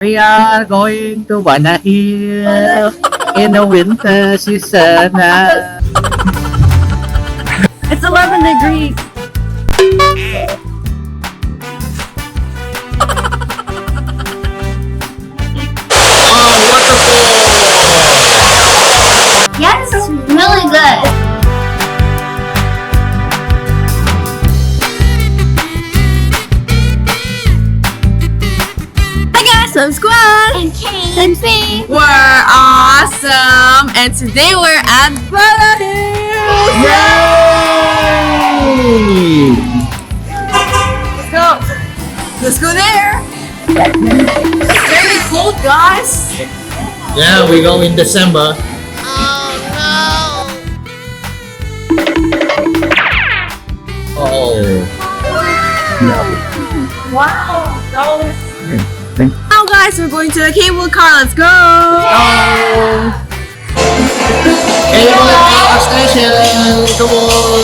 We are going to Banana Hill in the winter season. It's 11 degrees. Yes, it's really good. Hi guys, I'm Squad. And Kate. And me. We're awesome, and today we're at Banana Hill. Yay! Let's go. Let's go there. It's very cold, guys. Yeah, we go in December. Oh Wow. no. Now, guys, we're going to the cable car. Let's go. Cable car station. Come on.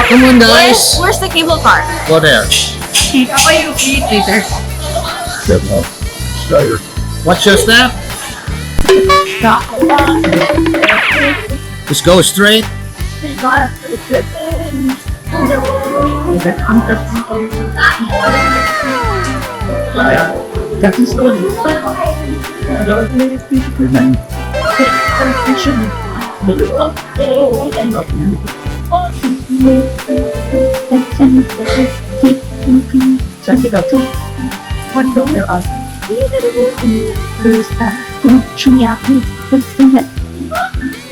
Come on, guys. Where's the cable car? Go there. How about you feed later? What's your step? Just go straight.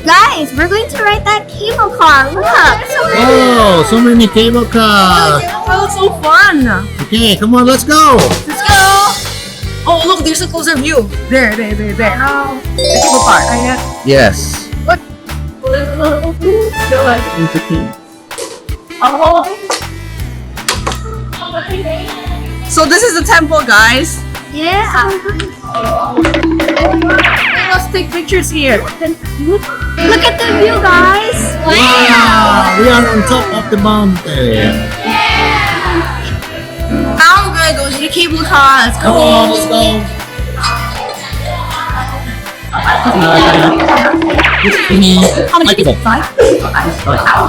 Guys, we're going to ride that cable car. Look. Oh, so many cable cars. Oh, it's so fun. Okay, come on, let's go. Let's go. Oh, look, there's a closer view. There. The cable car. Yes. So this is the temple, guys. Yeah. Let's take pictures here. Look at the view, guys. Wow, we are on top of the mountain. Now we're gonna go to the cable car. Let's Come go. on, let's go. How many people? 5?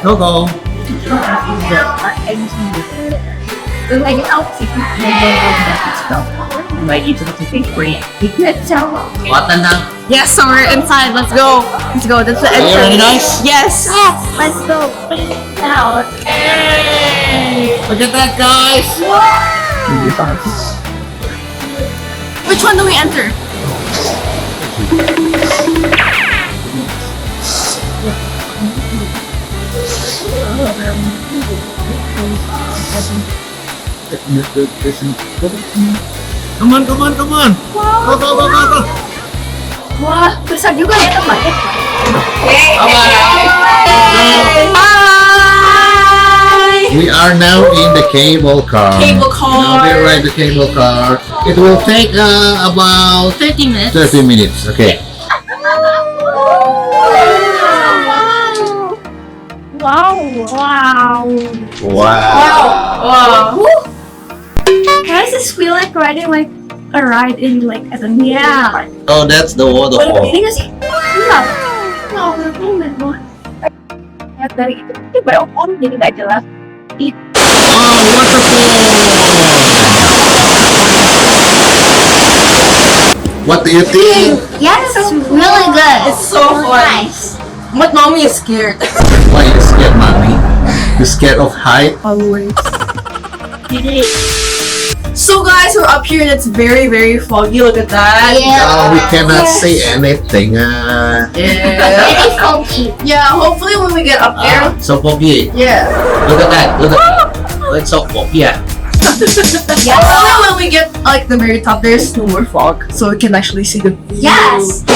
Go go. Watan na. Yes, so we're inside. Let's go. Let's go. That's the Are you really entrance. nice? Yes. Let's go. Now. Look at that, guys. Which one do we enter? Come on. Go. Wah, besar juga ya tempatnya. Bye. We are now in the cable car. Cable car. Now we ride the cable car. It will take about 30 minutes. 30 minutes. Okay. Wow. Wow. Why does this feel like riding like a ride in like at a yeah. Oh, that's the waterfall. Ini nggak sih? Enggak. Enggak mau. Lihat dari itu, ini banyak om jadi nggak jelas. Oh, waterfall. What do you think? Yes, it's really good. It's so fun. Nice. But mommy is scared. Why you scared, mommy? You scared of height? Always. So guys, we're up here and it's very, very foggy. Look at that. Yeah. Oh, we cannot Yes. see anything. Yeah. Very funky. Yeah, hopefully when we get up there. So foggy. Yeah. Look at that. It's so foggy. Yeah. Yeah. Hopefully when we get like the very top, there's no more fog, so we can actually see the view. Yes.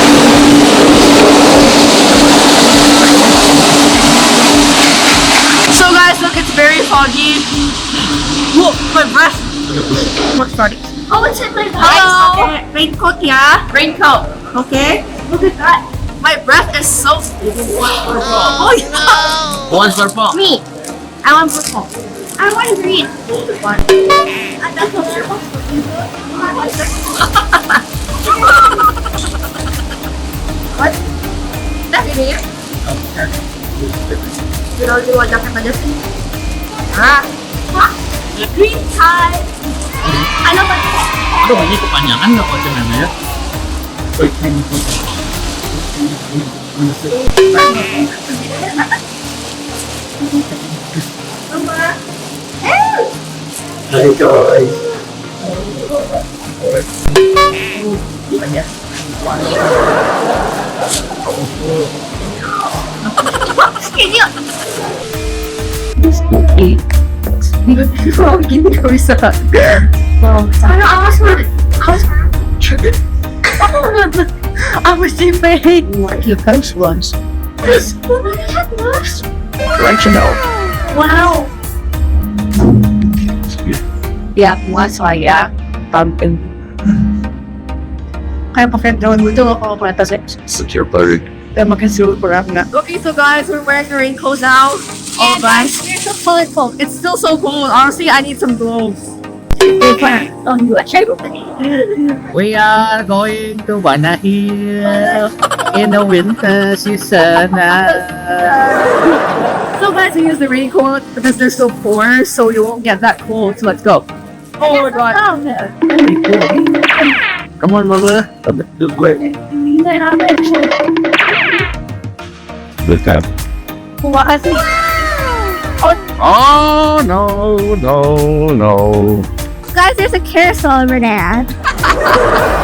So guys, look, it's very foggy. Whoa, my breath. What's starting? Oh, it's in my Hello. voice. Raincoat, yeah. Raincoat. Okay. Look at that. My breath is so. Oh yeah. Who wants purple? Me. I want purple. I want green. What? I don't know. I want What? That's it. You know, you want jacket aja sih? Ah, green tie. I know what. Aduh, ini kepanjangan nggak kontenannya ya? Hai guys. Can you? Foggy nggak bisa. I was I was sleeping. Like your post once. Directional. Wow. Ya, muas lah ya. Pumpkin. Kayak pakai daun gitu loh kalau kelihatan sih. Secure body. Dan makin super nggak. Okay, so guys, we're wearing the raincoats now. Oh, guys, It's so colorful. it's still so cold. Honestly, I need some gloves. Oh, you are terrible. We are going to Banana Hill in the winter season. So guys, we use the raincoat because they're so poor, so you won't get that cold. So let's go. Oh my god. Come on, mama. Được quên. Được cảm. Oh no, no, no. Guys, there's a carousel over there.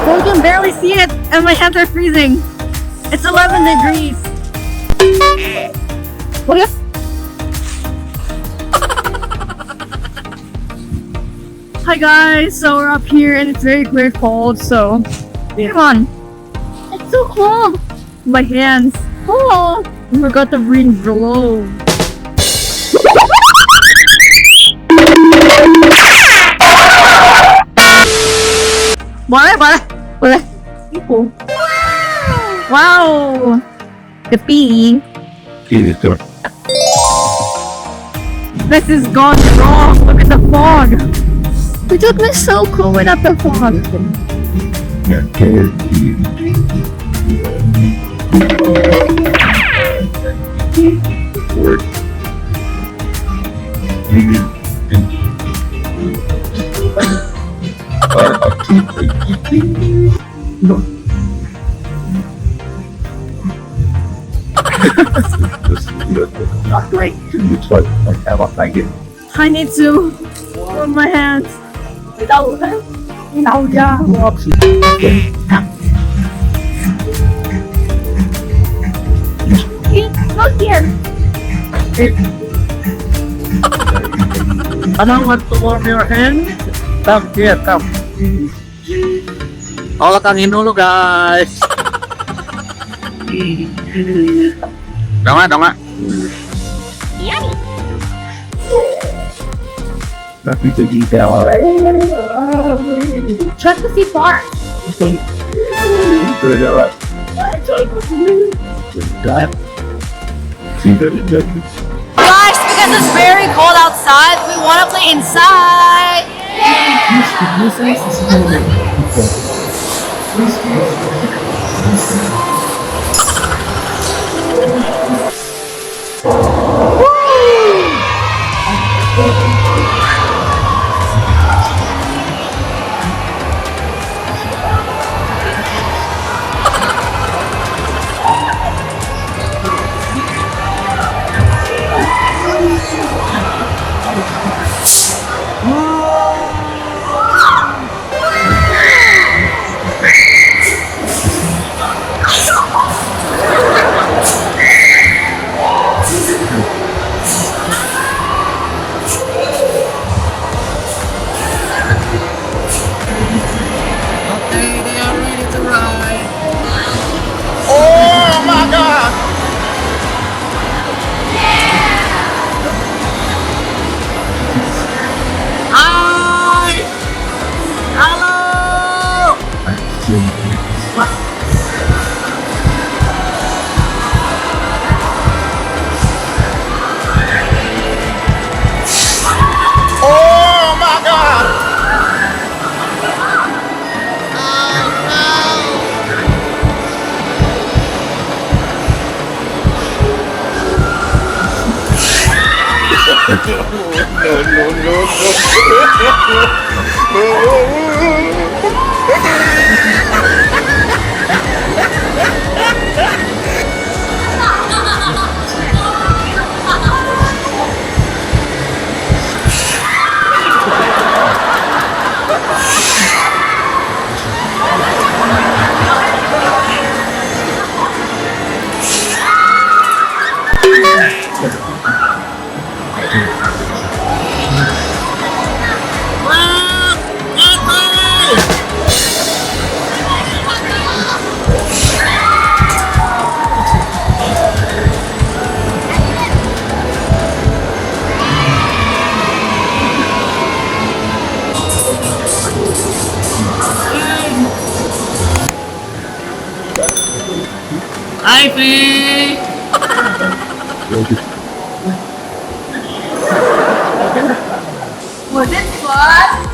Well, you can barely see it, and my hands are freezing. It's 11 degrees. What? Hi guys, so we're up here and it's very cold, so come on. It's so cold. My hands. Oh, I forgot to bring gloves. Boleh. Wow. The bee. Gitu. This is gone wrong. Look at the fog. We took this so cool without the fog. Not great. It's what I have like it. I need to warm my hands. look here. I don't want to warm your hand. Come here, come. Olakangin dulu guys. Dong ah. Tapi itu detail. Try to see far. Itu adalah. Guys, because it's very cold outside, we want to play inside. Ivy! Was it fun?